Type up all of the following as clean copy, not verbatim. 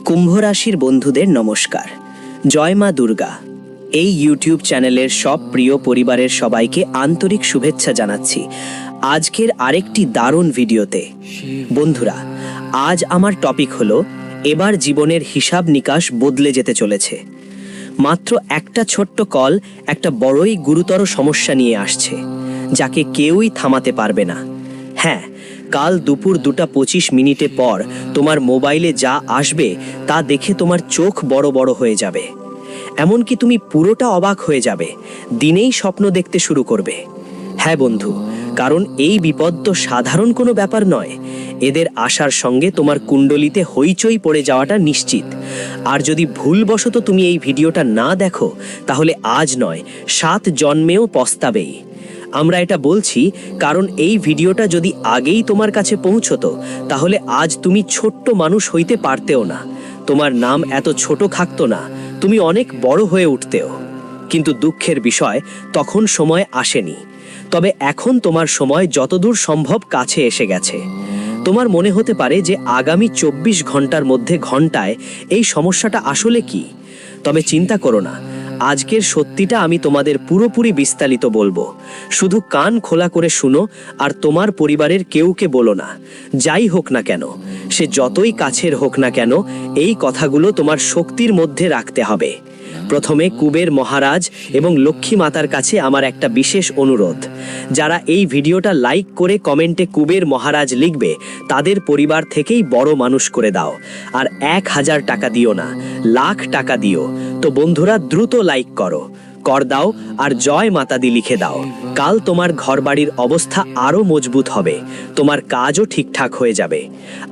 কুম্ভ রাশির বন্ধুদের নমস্কার। জয় মা দুর্গা। এই ইউটিউব চ্যানেলের সব প্রিয় পরিবারের সবাইকে আন্তরিক শুভেচ্ছা জানাচ্ছি আজকের আরেকটি দারুণ ভিডিওতে। বন্ধুরা, আজ আমার টপিক হলো এবার জীবনের হিসাব নিকাশ বদলে যেতে চলেছে। মাত্র একটা ছোট্ট কল একটা বড়ই গুরুতর সমস্যা নিয়ে আসছে, যাকে কেউই থামাতে পারবে না। হ্যাঁ, কাল দুপুর 2:25 পর তোমার মোবাইলে যা আসবে তা দেখে তোমার চোখ বড় বড় হয়ে যাবে। এমনকি তুমি পুরোটা অবাক হয়ে যাবে, দিনেই স্বপ্ন দেখতে শুরু করবে। হ্যাঁ বন্ধু, কারণ এই বিপদ তো সাধারণ কোনো ব্যাপার নয়। এদের আসার সঙ্গে তোমার কুণ্ডলিতে হইচই পড়ে যাওয়াটা নিশ্চিত। আর যদি ভুলবশত তুমি এই ভিডিওটা না দেখো, তাহলে আজ নয় 7 জন্মেও পস্তাবেই। আমরা এটা বলছি কারণ এই ভিডিওটা যদি আগেই তোমার কাছে পৌঁছতো, তাহলে আজ তুমি ছোট্ট মানুষ হইতে পারতেও না, তোমার নাম এত ছোট থাকতো না, তুমি অনেক বড় হয়ে উঠতেও। কিন্তু দুঃখের বিষয়, তখন সময় আসেনি। তবে এখন তোমার সময় যতদূর সম্ভব কাছে এসে গেছে। তোমার মনে হতে পারে যে আগামী 24 ঘন্টার মধ্যে ঘন্টায় এই সমস্যাটা আসলে কি। তবে চিন্তা করো না, আজকের সত্যিটা আমি তোমাদের পুরোপুরি বিস্তারিত বলবো। শুধু কান খোলা করে শুনো, আর তোমার পরিবারের কেউকে বলো না। যাই হোক না কেন, সে যতই কাছের হোক না কেন, এই কথাগুলো তোমার শক্তির মধ্যে রাখতে হবে। প্রথমে কুবের মহারাজ এবং লক্ষ্মী মাতার কাছে আমার একটা বিশেষ অনুরোধ। যারা এই ভিডিওটা লাইক করে কমেন্টে কুবের মহারাজ লিখবে, তাদের পরিবার থেকেই বড় মানুষ করে দাও। আর 1000 টাকা দিও না, লাখ টাকা দিও। তো বন্ধুরা, দ্রুত লাইক করো, কর দাও আর জয় মাতা দি লিখে দাও। কাল তোমার ঘরবাড়ির অবস্থা আরো মজবুত হবে, তোমার কাজও ঠিকঠাক হয়ে যাবে।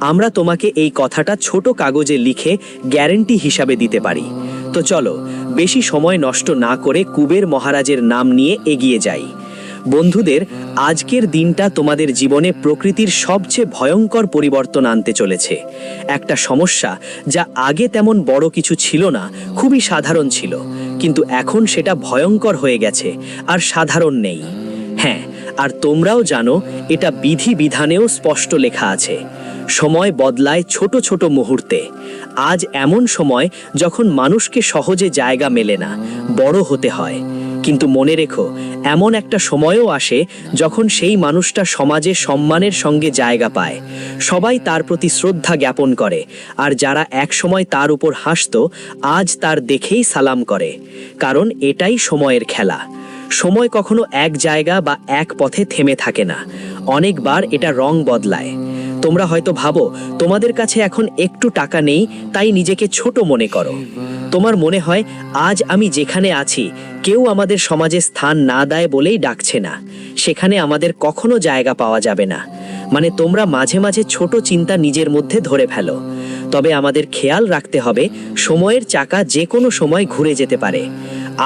আমরা তোমাকে এই কথাটা ছোট কাগজে লিখে গ্যারেন্টি হিসাবে দিতে পারি। তো চলো, বেশি সময় নষ্ট না করে কুবের মহারাজের নাম নিয়ে এগিয়ে যাই। বন্ধুদের, আজকের দিনটা তোমাদের জীবনে প্রকৃতির সবচেয়ে ভয়ঙ্কর পরিবর্তন আনতে চলেছে। একটা সমস্যা যা আগে তেমন বড় কিছু ছিল না, খুবই সাধারণ ছিল, কিন্তু এখন সেটা ভয়ঙ্কর হয়ে গেছে, আর সাধারণ নেই। হ্যাঁ, আর তোমরাও জানো, এটা বিধি বিধানেও স্পষ্ট লেখা আছে। সময় বদলায় ছোট ছোট মুহূর্তে। আজ এমন সময় যখন মানুষকে সহজে জায়গা মেলে না, বড় হতে হয়। কিন্তু মনে রেখো, এমন একটা সময়ও আসে যখন সেই মানুষটা সমাজে সম্মানের সঙ্গে জায়গা পায়। সবাই তার প্রতি শ্রদ্ধা জ্ঞাপন করে, আর যারা একসময় তার উপর হাসতো, আজ তার দেখেই সালাম করে। কারণ এটাই সময়ের খেলা। সময় কখনো এক জায়গা বা এক পথে থেমে থাকে না, অনেকবার এটা রং বদলায়। তোমরা হয়তো ভাবো তোমাদের কাছে এখন একটু টাকা নেই, তাই নিজেকে ছোট মনে করো। তোমার মনে হয় আজ আমি যেখানে আছি, কেউ আমাদের সমাজে স্থান না দেয় বলেই ডাকছে না, সেখানে আমাদের কখনো জায়গা পাওয়া যাবে না। মানে তোমরা মাঝে মাঝে ছোট চিন্তা নিজের মধ্যে ধরে ফেলো। তবে আমাদের খেয়াল রাখতে হবে, সময়ের চাকা যে কোনো সময় ঘুরে যেতে পারে।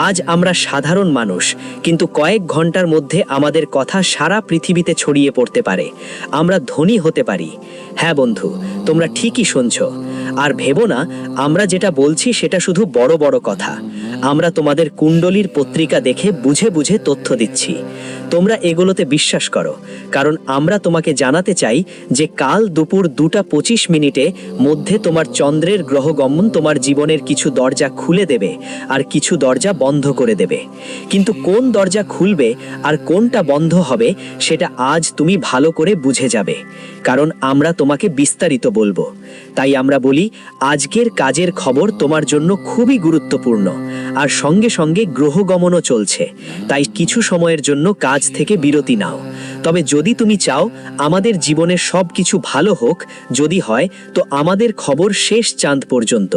আজ আমরা সাধারণ মানুষ, কিন্তু কয়েক ঘন্টার মধ্যে আমাদের কথা সারা পৃথিবীতে ছড়িয়ে পড়তে পারে। আমরা ধনী হতে পারি। হ্যাঁ বন্ধু, তোমরা ঠিকই শুনছো। আর ভেবো না আমরা যেটা বলছি সেটা শুধু বড় বড় কথা। আমরা তোমাদের কুণ্ডলীর পত্রিকা দেখে বুঝে বুঝে তথ্য দিচ্ছি। তোমরা এগুলোতে বিশ্বাস করো, কারণ আমরা তোমাকে জানাতে চাই যে কাল দুপুর 2:25 মধ্যে তোমার চন্দ্রের গ্রহগমন তোমার জীবনের কিছু দরজা খুলে দেবে, আর কিছু দরজা বন্ধ করে দেবে। কিন্তু কোন দরজা খুলবে আর কোনটা বন্ধ হবে, সেটা আজ তুমি ভালো করে বুঝে যাবে, কারণ আমরা তোমাকে বিস্তারিত বলবো। তাই আমরা বলি, আজকের কাজের খবর তোমার জন্য খুবই গুরুত্বপূর্ণ, আর সঙ্গে সঙ্গে গ্রহগমনও চলছে। তাই কিছু সময়ের জন্য কাজ থেকে বিরতি নাও। তবে যদি তুমি চাও আমাদের জীবনের সব কিছু ভালো হোক, যদি হয়, তো আমাদের খবর শেষ চাঁদ পর্যন্ত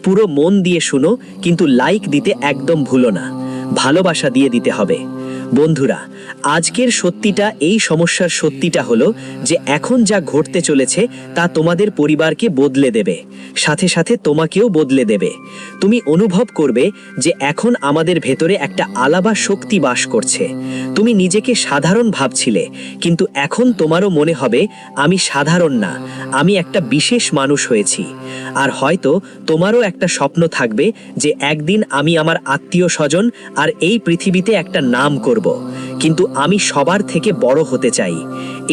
পুরো মন দিয়ে শুনো, কিন্তু লাইক দিতে একদম ভুলো না, ভালোবাসা দিয়ে দিতে হবে। বন্ধুরা, আজকের সত্যিটা, এই সমস্যার সত্যিটা হলো যে এখন যা ঘটতে চলেছে তা তোমাদের পরিবারকে বদলে দেবে, সাথে সাথে তোমাকেও বদলে দেবে। তুমি অনুভব করবে যে এখন আমাদের ভেতরে একটা আলাদা শক্তি বাস করছে। তুমি নিজেকে সাধারণ ভাবছিলে, কিন্তু এখন তোমারও মনে হবে আমি সাধারণ না, আমি একটা বিশেষ মানুষ হয়েছি। আর হয়তো তোমারও একটা স্বপ্ন থাকবে যে একদিন আমি আমার আত্মীয় স্বজন আর এই পৃথিবীতে একটা নাম করব। করব, কিন্তু আমি সবার থেকে বড় হতে চাই।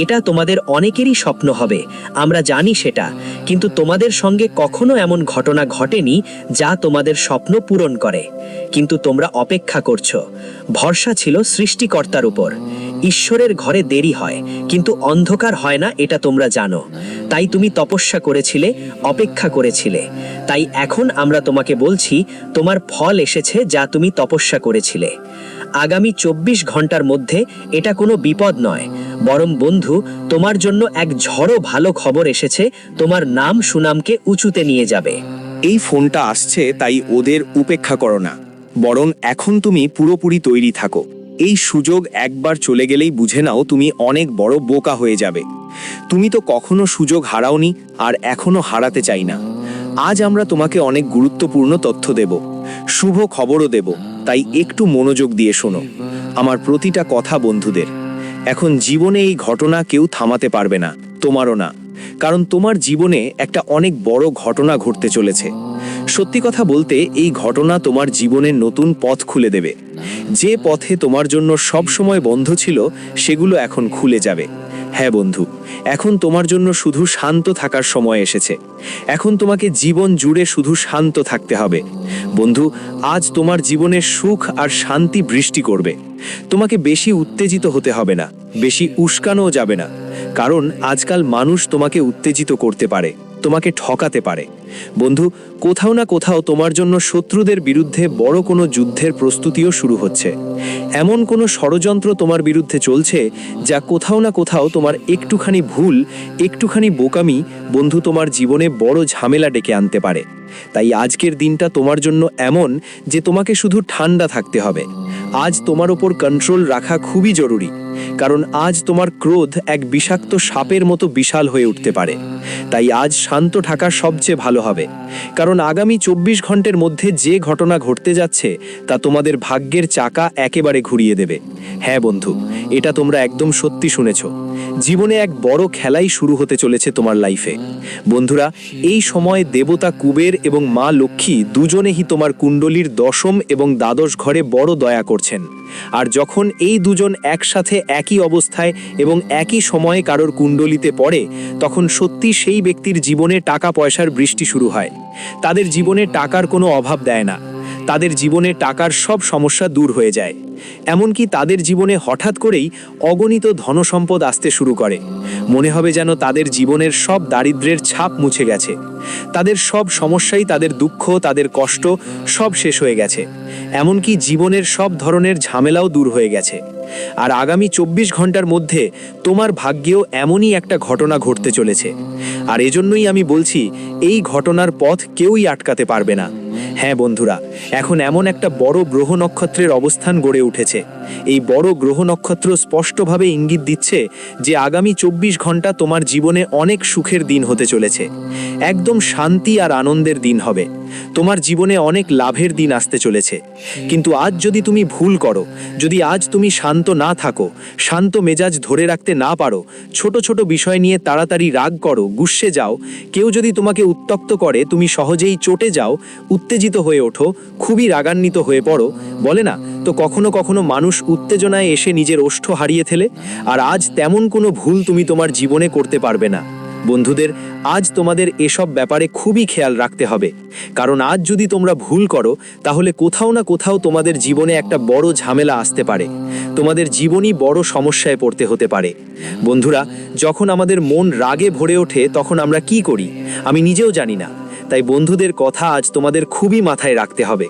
এটা তোমাদের অনেকেরই স্বপ্ন হবে, আমরা জানি সেটা, কিন্তু তোমাদের সঙ্গে কখনো এমন ঘটনা ঘটেনি যা তোমাদের স্বপ্ন পূরণ করে। কিন্তু তোমরা অপেক্ষা করছো। ভরসা ছিল সৃষ্টিকর্তার উপর। ঈশ্বরের ঘরে দেরি হয়, কিন্তু অন্ধকার হয় না, এটা তোমরা জানো। তাই তুমি তপস্যা করেছিলে, অপেক্ষা করেছিলে। তাই এখন আমরা তোমাকে বলছি, তোমার ফল এসেছে যা তুমি তপস্যা করেছিলে। আগামী 24 ঘন্টার মধ্যে এটা কোনো বিপদ নয়, বরং বন্ধু, তোমার জন্য এক ঝড়ো ভালো খবর এসেছে। তোমার নাম সুনামকে উঁচুতে নিয়ে যাবে। এই ফোনটা আসছে, তাই ওদের উপেক্ষা করো না, বরং এখন তুমি পুরোপুরি তৈরি থাকো। এই সুযোগ একবার চলে গেলেই বুঝে নাও তুমি অনেক বড় বোকা হয়ে যাবে। তুমি তো কখনো সুযোগ হারাওনি, আর এখনো হারাতে চাই না। আজ আমরা তোমাকে অনেক গুরুত্বপূর্ণ তথ্য দেব, শুভ খবরও দেব, তাই একটু মনোযোগ দিয়ে শোনো আমার প্রতিটা কথা বন্ধুদের। এখন জীবনে এই ঘটনা কেউ থামাতে পারবে না, তোমারও না, কারণ তোমার জীবনে একটা অনেক বড় ঘটনা ঘটতে চলেছে। সত্যি কথা বলতে, এই ঘটনা তোমার জীবনের নতুন পথ খুলে দেবে। যে পথে তোমার জন্য সব সময় বন্ধ ছিল, সেগুলো এখন খুলে যাবে। হ্যাঁ বন্ধু, এখন তোমার জন্য শুধু শান্ত থাকার সময় এসেছে। এখন তোমাকে জীবন জুড়ে শুধু শান্ত থাকতে হবে। বন্ধু, আজ তোমার জীবনে সুখ আর শান্তি বৃষ্টি করবে। তোমাকে বেশি উত্তেজিত হতে হবে না, বেশি উস্কানোও যাবে না, কারণ আজকাল মানুষ তোমাকে উত্তেজিত করতে পারে, তোমাকে ঠকাতে পারে। বন্ধু, কোথাও না কোথাও তোমার জন্য শত্রুদের বিরুদ্ধে বড় কোনো যুদ্ধের প্রস্তুতিও শুরু হচ্ছে। এমন কোনো ষড়যন্ত্র তোমার বিরুদ্ধে চলছে যা কোথাও না কোথাও তোমার একটুখানি ভুল, একটুখানি বোকামি বন্ধু তোমার জীবনে বড় ঝামেলা ডেকে আনতে পারে। তাই আজকের দিনটা তোমার জন্য এমন যে তোমাকে শুধু ঠান্ডা থাকতে হবে। আজ তোমার ওপর কন্ট্রোল রাখা খুবই জরুরি, কারণ আজ তোমার ক্রোধ এক বিষাক্ত সাপের মতো বিশাল হয়ে উঠতে পারে। তাই আজ শান্ত থাকা সবচেয়ে ভালো হবে, কারণ আগামী 24 ঘন্টার মধ্যে যে ঘটনা ঘটতে যাচ্ছে তা তোমাদের ভাগ্যের চাকা একেবারে ঘুরিয়ে দেবে। হ্যাঁ বন্ধু, এটা তোমরা একদম সত্যি শুনেছ। জীবনে এক বড় খেলাই শুরু হতে চলেছে তোমার লাইফে। বন্ধুরা, এই সময় দেবতা কুবের এবং মা লক্ষ্মী দুজনেই তোমার কুণ্ডলীর 10ম এবং দ্বাদশ ঘরে বড় দয়া করছেন। আর যখন এই দুজন একসাথে একই অবস্থায় এবং একই সময়ে কারোর কুণ্ডলিতে পড়ে, তখন সত্যি সেই ব্যক্তির জীবনে টাকা পয়সার বৃষ্টি শুরু হয়। তাদের জীবনে টাকার কোনো অভাব দেয় না, তাদের জীবনে টাকার সব সমস্যা দূর হয়ে যায়। এমনকি তাদের জীবনে হঠাৎ করেই অগণিত ধনসম্পদ আসতে শুরু করে। মনে হবে যেন তাদের জীবনের সব দারিদ্র্যের ছাপ মুছে গেছে। তাদের সব সমস্যাই, তাদের দুঃখ, তাদের কষ্ট সব শেষ হয়ে গেছে। এমনকি জীবনের সব ধরনের ঝামেলাও দূর হয়ে গেছে। আর আগামী 24 ঘন্টার মধ্যে তোমার ভাগ্যেও এমনই একটা ঘটনা ঘটতে চলেছে। আর এজন্যই আমি বলছি, এই ঘটনার পথ কেউই আটকাতে পারবে না। হ্যাঁ বন্ধুরা, এখন এমন একটা বড় গ্রহ নক্ষত্রের অবস্থান গড়ে উঠেছে। এই বড় গ্রহ নক্ষত্র স্পষ্টভাবে ইঙ্গিত দিচ্ছে যে আগামী 24 ঘন্টা তোমার জীবনে অনেক সুখের দিন হতে চলেছে। একদম শান্তি আর আনন্দের দিন হবে। তোমার জীবনে অনেক লাভের দিন আসতে চলেছে। কিন্তু আজ যদি তুমি ভুল করো, যদি আজ তুমি শান্ত না থাকো, শান্ত মেজাজ ধরে রাখতে না পারো, ছোট ছোট বিষয় নিয়ে তাড়াতাড়ি রাগ করো, গুস্সে যাও, কেউ যদি তোমাকে উত্ত্যক্ত করে তুমি সহজেই চটে যাও, উত্তেজিত হয়ে ওঠো, খুবই রাগান্বিত হয়ে পড়ো, বলে না তো কখনো কখনো মানুষ উত্তেজনায় এসে নিজের ওষ্ঠ হারিয়ে ফেলে। আর আজ তেমন কোনো ভুল তুমি তোমার জীবনে করতে পারবে না। বন্ধুদের, আজ তোমাদের এসব ব্যাপারে খুবই খেয়াল রাখতে হবে, কারণ আজ যদি তোমরা ভুল করো তাহলে কোথাও না কোথাও তোমাদের জীবনে একটা বড় ঝামেলা আসতে পারে। তোমাদের জীবনই বড় সমস্যায় পড়তে হতে পারে। বন্ধুরা, যখন আমাদের মন রাগে ভরে ওঠে তখন আমরা কি করি আমি নিজেও জানি না। তাই বন্ধুদের কথা আজ তোমাদের খুবই মাথায় রাখতে হবে।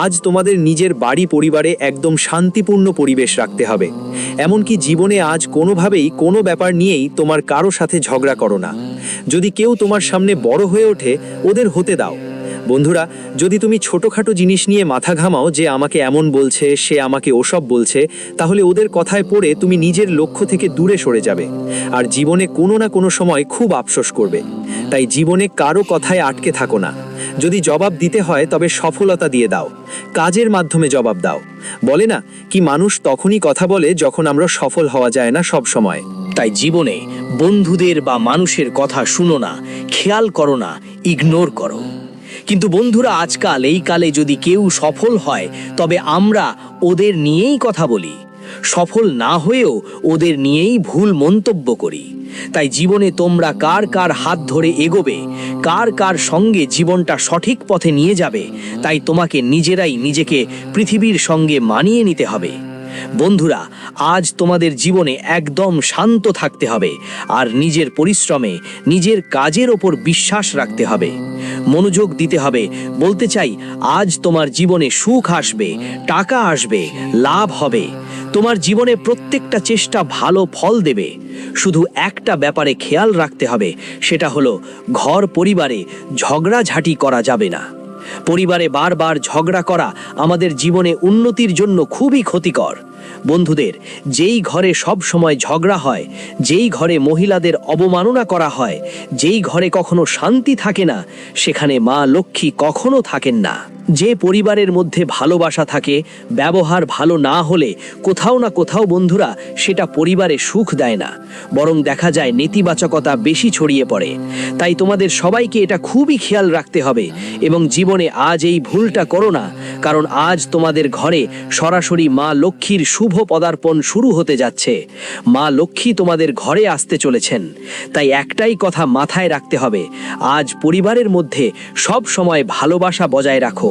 আজ তোমাদের নিজের বাড়ি পরিবারে একদম শান্তিপূর্ণ পরিবেশ রাখতে হবে। এমনকি জীবনে আজ কোনোভাবেই কোনো ব্যাপার নিয়েই তোমার কারো সাথে ঝগড়া করো না। যদি কেউ তোমার সামনে বড় হয়ে ওঠে, ওদের হতে দাও। বন্ধুরা, যদি তুমি ছোটখাটো জিনিস নিয়ে মাথা ঘামাও যে আমাকে এমন বলছে, সে আমাকে ওসব বলছে, তাহলে ওদের কথায় পড়ে তুমি নিজের লক্ষ্য থেকে দূরে সরে যাবে আর জীবনে কোনো না কোনো সময় খুব আফসোস করবে। তাই জীবনে কারো কথায় আটকে থাকো না। যদি জবাব দিতে হয় তবে সফলতা দিয়ে দাও, কাজের মাধ্যমে জবাব দাও। বলে না কি, মানুষ তখনই কথা বলে যখন আমরা সফল হওয়া যায় না সব সময়। তাই জীবনে বন্ধুদের বা মানুষের কথা শুনো না, খেয়াল করো না, ইগনোর করো। কিন্তু বন্ধুরা, আজকাল এই কালে যদি কেউ সফল হয় তবে আমরা ওদের নিয়েই কথা বলি। সফল না হয়েও ওদের নিয়েই ভুল মন্তব্য করি। তাই জীবনে তোমরা কার কার হাত ধরে এগোবে, কার কার সঙ্গে জীবনটা সঠিক পথে নিয়ে যাবে, তাই তোমাকে নিজেরাই নিজেকে পৃথিবীর সঙ্গে মানিয়ে নিতে হবে। বন্ধুরা, আজ তোমাদের জীবনে একদম শান্ত থাকতে হবে আর নিজের পরিশ্রমে, নিজের কাজের ওপর বিশ্বাস রাখতে হবে, মনোযোগ দিতে হবে। বলতে চাই, আজ তোমার জীবনে সুখ আসবে, টাকা আসবে, লাভ হবে। তোমার জীবনে প্রত্যেকটা চেষ্টা ভালো ফল দেবে। শুধু একটা ব্যাপারে খেয়াল রাখতে হবে, সেটা হলো ঘর পরিবারে ঝগড়াঝাটি করা যাবে না। পরিবারে বারবার ঝগড়া করা আমাদের জীবনে উন্নতির জন্য খুবই ক্ষতিকর। বন্ধুদের, যেই ঘরে সব সময় ঝগড়া হয়, যেই ঘরে মহিলাদের অবমাননা করা হয়, যেই ঘরে কখনো শান্তি থাকে না, সেখানে মা লক্ষ্মী কখনো থাকেন না। যে পরিবারের মধ্যে ভালোবাসা থাকে, ব্যবহার ভালো না হলে কোথাও না কোথাও বন্ধুরা সেটা পরিবারে সুখ দেয় না, বরং দেখা যায় নেতিবাচকতা বেশি ছড়িয়ে পড়ে। তাই তোমাদের সবাইকে এটা খুবই খেয়াল রাখতে হবে এবং জীবনে আজ এই ভুলটা করো না, কারণ আজ তোমাদের ঘরে সরাসরি মা লক্ষ্মীর শুভ পদার্পণ শুরু হতে যাচ্ছে। মা লক্ষ্মী তোমাদের ঘরে আসতে চলেছেন। তাই একটাই কথা মাথায় রাখতে হবে, আজ পরিবারের মধ্যে সব সময় ভালোবাসা বজায় রাখো,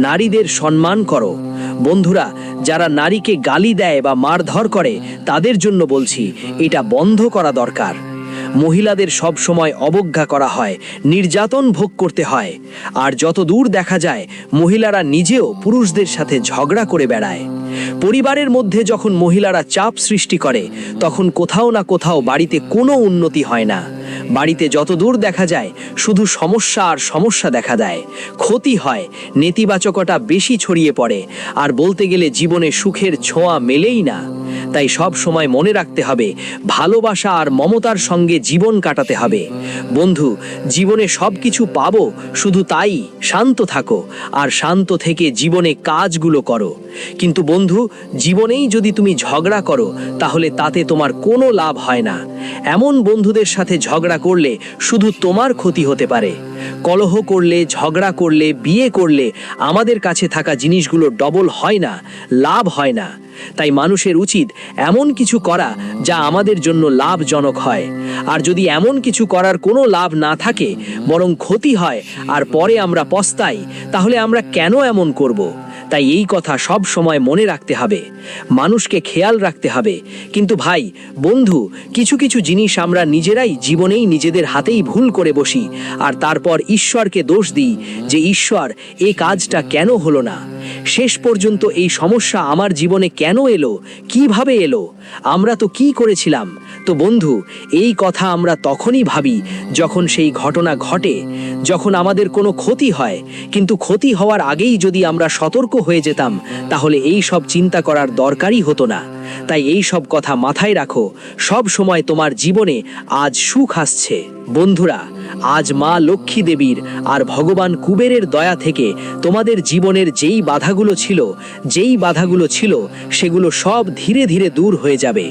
নারীদের সম্মান করো। বন্ধুরা, যারা নারীকে গালি দেয় বা মারধর করে, তাদের জন্য বলছি, এটা বন্ধ করা দরকার। মহিলাদের সব সময় অবজ্ঞা করা হয়, নির্যাতন ভোগ করতে হয়। আর যত দূর দেখা যায়, মহিলারা নিজেও পুরুষদের সাথে ঝগড়া করে বেড়ায়। পরিবারের মধ্যে যখন মহিলারা চাপ সৃষ্টি করে, তখন কোথাও না কোথাও বাড়িতে কোনো উন্নতি হয় না। বাড়িতে যত দূর দেখা যায়, শুধু সমস্যা আর সমস্যা দেখা দেয়, ক্ষতি হয়, নেতিবাচকতা বেশি ছড়িয়ে পড়ে, আর বলতে গেলে জীবনে সুখের ছোঁয়া মেলেই না। তাই সব সময় মনে রাখতে হবে, ভালোবাসা আর মমতার সঙ্গে জীবন কাটাতে হবে। বন্ধু, জীবনে সব কিছু পাবো, শুধু তাই শান্ত থাকো আর শান্ত থেকে জীবনে কাজগুলো করো। কিন্তু বন্ধু, জীবনেই যদি তুমি ঝগড়া করো, তাহলে তাতে তোমার কোনো লাভ হয় না। এমন বন্ধুদের সাথে ঝগড়া করলে শুধু তোমার ক্ষতি হতে পারে। কলহ করলে, ঝগড়া করলে, বিয়ে করলে আমাদের কাছে থাকা জিনিসগুলো ডবল হয় না, লাভ হয় না। তাই মানুষের উচিত এমন কিছু করা যা আমাদের জন্য লাভজনক হয়। আর যদি এমন কিছু করার কোনো লাভ না থাকে, বরং ক্ষতি হয় আর পরে আমরা পস্তাই, তাহলে আমরা কেন এমন করব? তাই এই কথা সব সময় মনে রাখতে হবে, মানুষকে খেয়াল রাখতে হবে। কিন্তু ভাই, বন্ধু, কিছু কিছু জিনিস আমরা নিজেরাই জীবনেই নিজেদের হাতেই ভুল করে বসি, আর তারপর ঈশ্বরকে দোষ দিই যে ঈশ্বর, এই কাজটা কেন হলো না? শেষ পর্যন্ত এই সমস্যা আমার জীবনে কেন এলো? কিভাবে এলো? আমরা তো কি করেছিলাম? তো বন্ধু, এই কথা আমরা তখনই ভাবি যখন সেই ঘটনা ঘটে, যখন আমাদের কোনো ক্ষতি হয়। কিন্তু ক্ষতি হওয়ার আগেই যদি আমরা সতর্ক হয়ে যেতাম, তাহলে এই সব চিন্তা করার দরকারই হতো না। তাই এই সব কথা মাথায় রাখো, সব সময় তোমার জীবনে আজ সুখ আসছে। বন্ধুরা, আজ মা লক্ষ্মী দেবীর আর ভগবান কুবেরের দয়া থেকে তোমাদের জীবনের যেই বাধাগুলো ছিল, সেগুলো সব ধীরে ধীরে দূর হয়ে যাবে।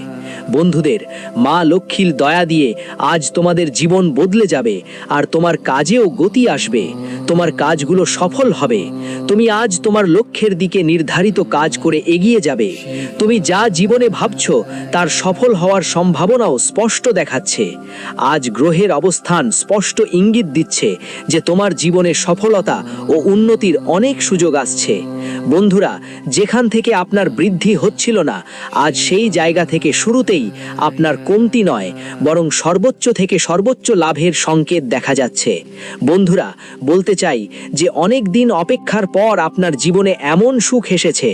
বন্ধুদের, মা লক্ষ্মীর দয়া দিয়ে আজ তোমাদের জীবন বদলে যাবে আর তোমার কাজেও গতি আসবে। তোমার কাজগুলো সফল হবে। তুমি আজ তোমার লক্ষ্যের দিকে নির্ধারিত কাজ করে এগিয়ে যাবে। তুমি যা জীবনে ভাবছো, তার সফল হওয়ার সম্ভাবনাও স্পষ্ট দেখাচ্ছে। আজ গ্রহের অবস্থান স্পষ্ট ইঙ্গিত দিচ্ছে যে তোমার জীবনে সফলতা ও উন্নতির অনেক সুযোগ আসছে। বন্ধুরা, যেখান থেকে আপনার বৃদ্ধি হচ্ছিল না, আজ সেই জায়গা থেকে শুরুতেই আপনার কমতি নয়, বরং সর্বোচ্চ থেকে সর্বোচ্চ লাভের সংকেত দেখা যাচ্ছে। বন্ধুরা, বলতে চাই যে অনেক দিন অপেক্ষার পর আপনার জীবনে এমন সুখ এসেছে,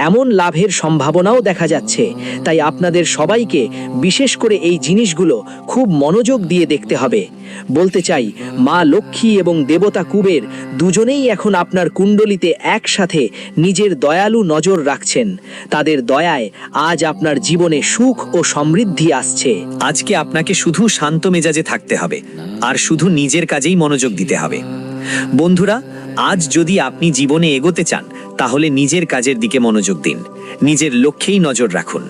এমন লাভের সম্ভাবনাও দেখা যাচ্ছে। তাই আপনাদের সবাইকে বিশেষ করে এই জিনিসগুলো খুব মনোযোগ দিয়ে দেখতে হবে। বলতে চাই, মা লক্ষ্মী এবং দেবতা কুবের দুজনেই এখন আপনার কুণ্ডলিতে একসাথে নিজের দয়ালু নজর রাখছেন। তাদের দয়ায় আজ আপনার জীবনে সুখ ও সমৃদ্ধি আসছে। আজকে আপনাকে শুধু শান্ত মেজাজে থাকতে হবে আর শুধু নিজের কাজেই মনোযোগ দিতে হবে। বন্ধুরা, আজ যদি আপনি জীবনে এগোতে চান, তাহলে নিজের কাজের দিকে মনোযোগ দিন, নিজের লক্ষ্যেই নজর রাখুন।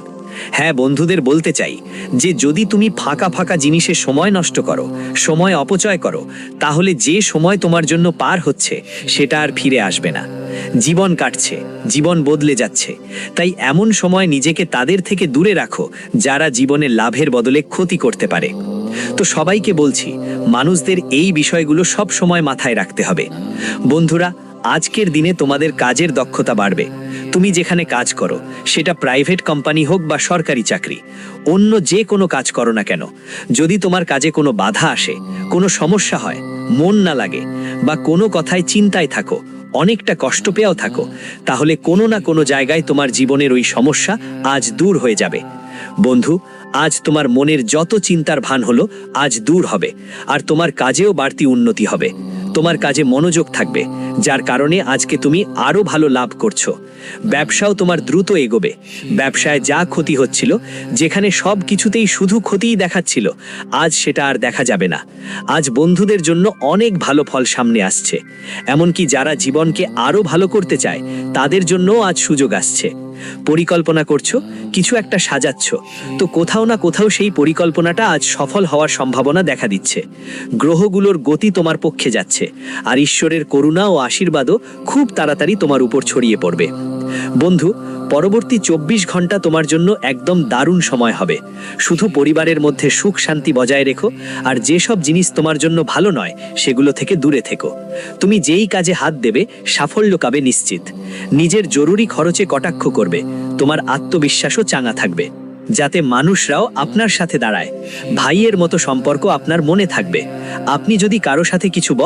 হ্যাঁ, বন্ধুদের বলতে চাই যে যদি তুমি ফাঁকা ফাঁকা জিনিসে সময় নষ্ট করো, সময় অপচয় করো, তাহলে যে সময় তোমার জন্য পার হচ্ছে সেটা আর ফিরে আসবে না। জীবন কাটছে, জীবন বদলে যাচ্ছে, তাই এমন সময় নিজেকে তাদের থেকে দূরে রাখো যারা জীবনে লাভের বদলে ক্ষতি করতে পারে। তো সবাইকে বলছি, মানুষদের এই বিষয়গুলো সব সময় মাথায় রাখতে হবে। বন্ধুরা, আজকের দিনে তোমাদের কাজের দক্ষতা বাড়বে। তুমি যেখানে কাজ করো, সেটা প্রাইভেট কোম্পানি হোক বা সরকারি চাকরি, অন্য যে কোনো কাজ করো না কেন, যদি তোমার কাজে কোনো বাধা আসে, কোনো সমস্যা হয়, মন না লাগে বা কোনো কথায় চিন্তায় থাকো, অনেকটা কষ্ট পেয়েও থাকো, তাহলে কোনো না কোনো জায়গায় তোমার জীবনের ওই সমস্যা আজ দূর হয়ে যাবে। বন্ধু, আজ তোমার মনের যত চিন্তার ভান হলো আজ দূর হবে, আর তোমার কাজেও বাড়তি উন্নতি হবে। তোমার কাজে মনোযোগ থাকবে, যার কারণে আজকে তুমি আরো ভালো লাভ করছো। ব্যবসাও তোমার দ্রুত এগোবে। ব্যবসায় যা ক্ষতি হচ্ছিল, যেখানে সব কিছুতেই শুধু ক্ষতিই দেখাচ্ছিল, আজ সেটা আর দেখা যাবে না। আজ বন্ধুদের জন্য অনেক ভালো ফল সামনে আসছে। এমনকি যারা জীবনকে আরো ভালো করতে চায়, তাদের জন্যও আজ সুযোগ আসছে। পরিকল্পনা করছো, কিছু একটা সাজাচ্ছ, তো কোথাও না কোথাও সেই পরিকল্পনাটা আজ সফল হওয়ার সম্ভাবনা দেখা দিচ্ছে। গ্রহগুলোর গতি তোমার পক্ষে যাচ্ছে, আর ঈশ্বরের করুণা ও আশীর্বাদও খুব তাড়াতাড়ি তোমার উপর ছড়িয়ে পড়বে। বন্ধু, পরবর্তী 24 ঘন্টা তোমার জন্য একদম দারুণ সময় হবে। শুধু পরিবারের মধ্যে সুখ শান্তি বজায় রেখো, আর যেসব জিনিস তোমার জন্য ভালো নয় সেগুলো থেকে দূরে থেকো। তুমি যেই কাজে হাত দেবে, সাফল্য পাবে নিশ্চিত। নিজের জরুরি খরচে কটাক্ষ করবে, তোমার আত্মবিশ্বাসও চাঙা থাকবে, যাতে মানুষরাও আপনার সাথে দাঁড়ায়। ভাইয়ের মতো সম্পর্ক আপনার মনে থাকবে। আপনি যদি কারো সাথে কিছু